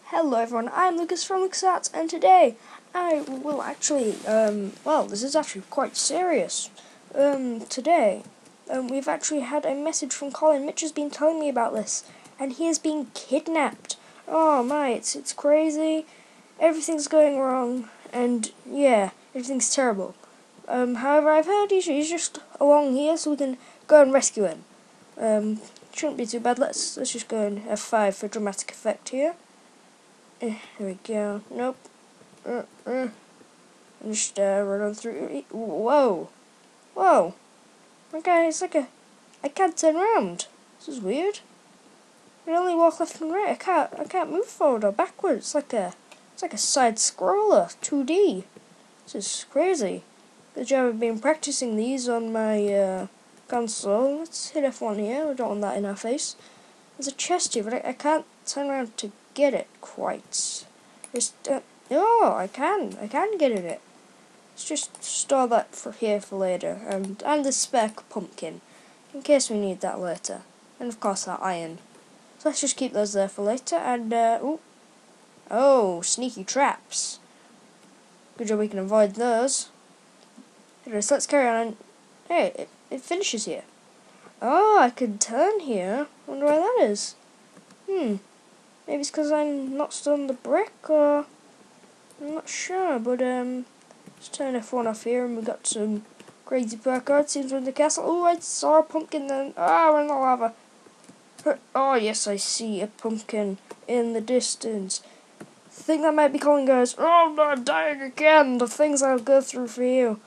Hello everyone, I'm Lucas from LoukasArts, and today I will actually, this is actually quite serious. Today, we've actually had a message from Colin. Mitch has been telling me about this, and he is being kidnapped. Oh my, it's crazy. Everything's going wrong, and yeah, everything's terrible. However, I've heard he's just along here, so we can go and rescue him. Shouldn't be too bad. Let's just go and F5 for dramatic effect here. Here we go. Nope. Just run on through. Whoa. Okay, it's like I can't turn around. This is weird. I can only walk left and right. I can't move forward or backwards. It's like a side scroller, 2D. This is crazy. Good job. I've been practicing these on my console. Let's hit F1 here. We don't want that in our face. There's a chest here, but I can't turn around to get it quite. I can get it. Let's just store that for later, and the spare pumpkin in case we need that later, and of course that iron. So let's just keep those there for later. And sneaky traps. Good job we can avoid those. Anyways, let's carry on. Hey, it finishes here. Oh, I can turn here. Wonder why that is. Maybe it's because I'm not still on the brick, or I'm not sure. But let's turn F1 off here, and we got some crazy parkour. It seems we're in the castle. Oh, I saw a pumpkin then. We're in the lava. Oh yes, I see a pumpkin in the distance. I think that might be Colin, guys. Oh, I'm not dying again. The things I'll go through for you.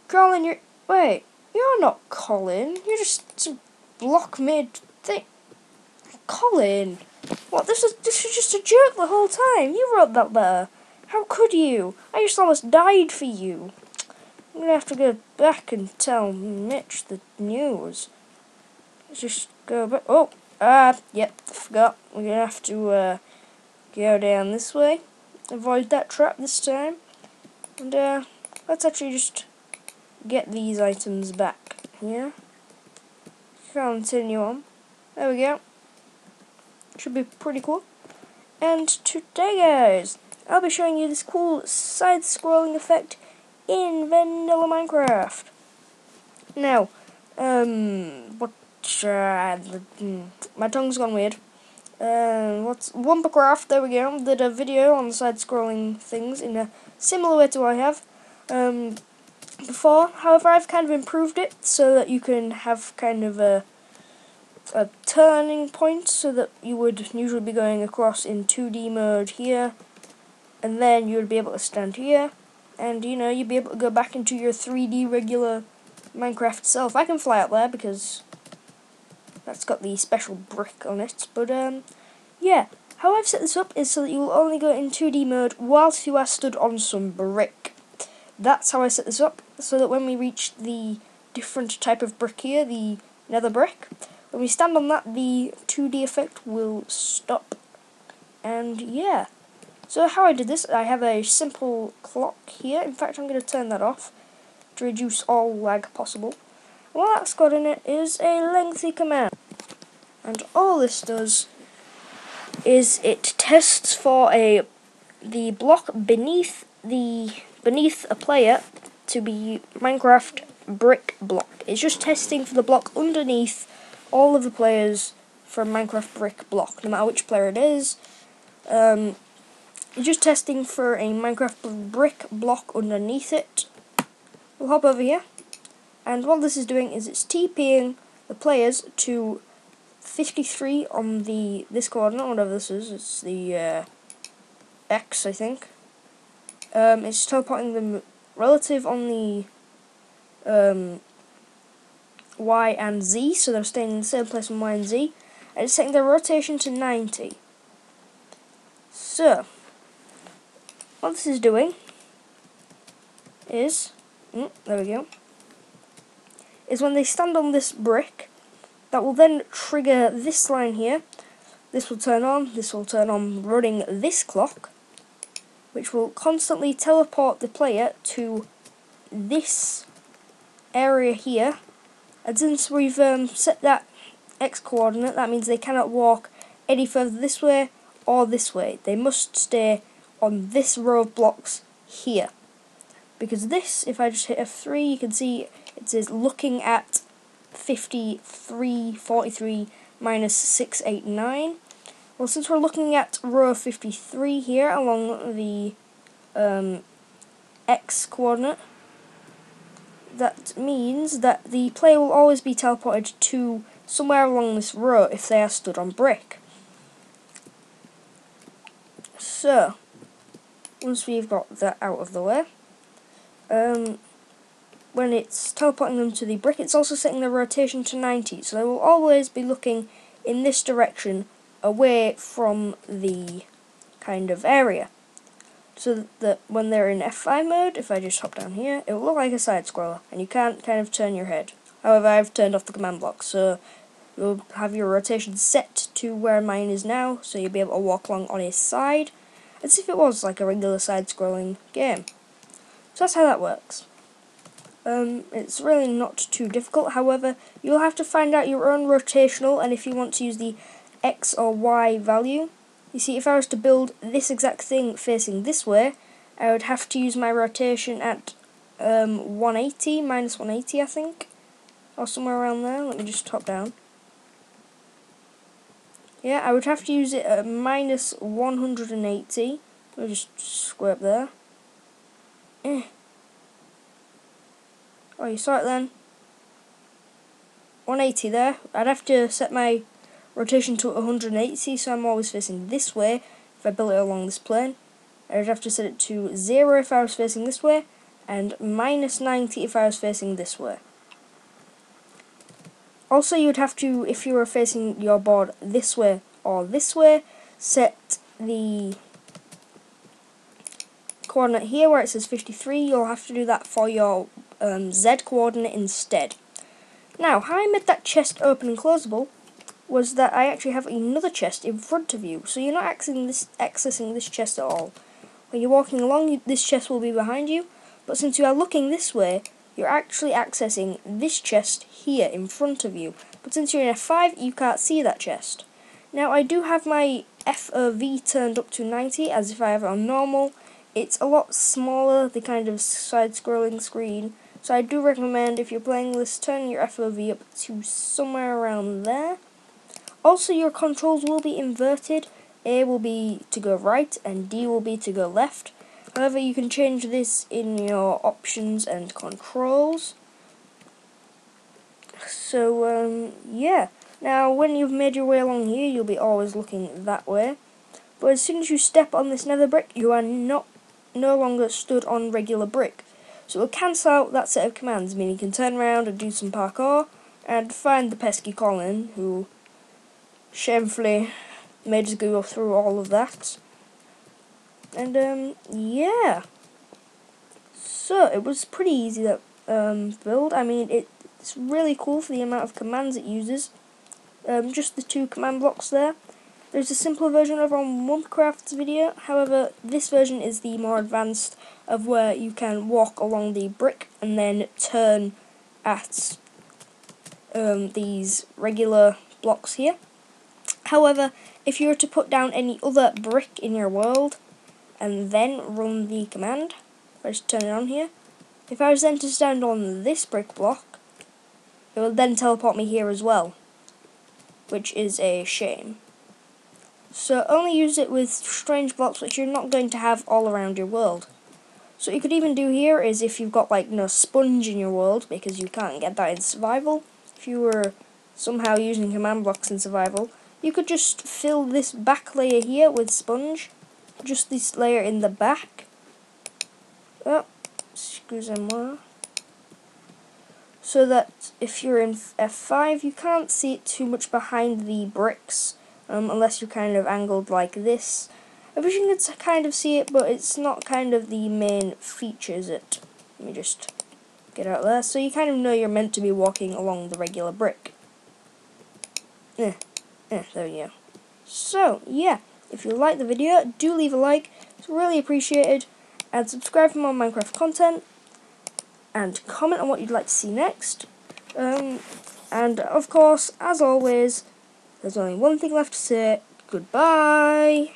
Colin, you're not Colin. You're just a block made thing. Colin, what? This was just a joke the whole time. You wrote that letter. How could you? I just almost died for you. I'm gonna have to go back and tell Mitch the news. Let's just go back. Yep, I forgot. We're gonna have to go down this way. Avoid that trap this time. And let's actually just get these items back here. Continue on. There we go. Should be pretty cool. And today, guys, I'll be showing you this cool side-scrolling effect in vanilla Minecraft. Now, my tongue's gone weird. Wumpacraft, there we go, did a video on the side-scrolling things in a similar way to what I have before. However, I've kind of improved it so that you can have kind of a turning point, so that you would usually be going across in 2D mode here, and then you would be able to stand here, and you'd be able to go back into your 3D regular Minecraft self. I can fly out there because that's got the special brick on it, but yeah, how I've set this up is so that you will only go in 2D mode whilst you are stood on some brick. That's how I set this up, so that when we reach the different type of brick here, the nether brick, when we stand on that, the 2D effect will stop. And yeah, so how I did this, I have a simple clock here. In fact, I'm going to turn that off to reduce all lag possible. And what that's got in it is a lengthy command. And all this does is it tests for the block beneath a player to be Minecraft brick block. It's just testing for the block underneath all of the players from Minecraft brick block, no matter which player it is. It's just testing for a Minecraft brick block underneath it. We'll hop over here, and what this is doing is it's TPing the players to 53 on this coordinate, whatever this is. It's the X, I think. It's teleporting them relative on the Y and Z, so they're staying in the same place on Y and Z, and it's setting their rotation to 90. So, what this is doing is, there we go, is when they stand on this brick, that will then trigger this line here. This will turn on running this clock, which will constantly teleport the player to this area here. And since we've set that X coordinate, that means they cannot walk any further this way or this way. They must stay on this row of blocks here. Because this, if I just hit F3, you can see it says looking at 43 minus 689. Well, since we're looking at row 53 here along the X coordinate, that means that the player will always be teleported to somewhere along this row if they are stood on brick. So, once we've got that out of the way, when it's teleporting them to the brick, it's also setting the rotation to 90, so they will always be looking in this direction away from the kind of area. So that when they're in F5 mode, if I just hop down here, it will look like a side-scroller, and you can't kind of turn your head. However, I've turned off the command block, so you'll have your rotation set to where mine is now, so you'll be able to walk along on his side, as if it was like a regular side-scrolling game. So that's how that works. It's really not too difficult. However, you'll have to find out your own rotational, and if you want to use the X or Y value. You see, if I was to build this exact thing facing this way, I would have to use my rotation at 180, minus 180 I think, or somewhere around there. Let me just hop down. Yeah, I would have to use it at minus 180. Let me just square up there. Oh, you saw it then. 180 there. I'd have to set my rotation to 180, so I'm always facing this way if I build it along this plane. I would have to set it to 0 if I was facing this way, and minus 90 if I was facing this way. Also, you'd have to, if you were facing your board this way or this way, set the coordinate here where it says 53. You'll have to do that for your Z coordinate instead. Now, how I made that chest open and closable was that I actually have another chest in front of you, so you're not accessing this chest at all. When you're walking along, this chest will be behind you, but since you are looking this way, you're actually accessing this chest here in front of you. But since you're in F5, you can't see that chest. Now, I do have my FOV turned up to 90, as if I have it on normal. It's a lot smaller, the kind of side-scrolling screen, so I do recommend, if you're playing this, turning your FOV up to somewhere around there. Also, your controls will be inverted. A will be to go right and D will be to go left. However, you can change this in your options and controls. So, yeah. Now, when you've made your way along here, you'll be always looking that way. But as soon as you step on this nether brick, you are no longer stood on regular brick. So it will cancel out that set of commands, meaning you can turn around and do some parkour and find the pesky Colin, who shamefully made us go through all of that. And yeah. So it was pretty easy, that build. I mean, it's really cool for the amount of commands it uses. Just the 2 command blocks there. There's a simpler version over on wumpacraft's video. However, this version is the more advanced, of where you can walk along the brick and then turn at these regular blocks here. However, if you were to put down any other brick in your world and then run the command, if I just turn it on here, if I was then to stand on this brick block, it will then teleport me here as well, which is a shame. So only use it with strange blocks which you're not going to have all around your world. So what you could even do here is, if you've got like no sponge in your world, because you can't get that in survival, if you were somehow using command blocks in survival, you could just fill this back layer here with sponge, just this layer in the back. Oh, excusez-moi. So that if you're in F5, you can't see it too much behind the bricks, unless you're kind of angled like this. I wish you could kind of see it, but it's not kind of the main feature, is it? Let me just get out there. So you kind of know you're meant to be walking along the regular brick. There we go. So, yeah, if you like the video, do leave a like. It's really appreciated. And subscribe for more Minecraft content. And comment on what you'd like to see next. And, of course, as always, there's only one thing left to say. Goodbye.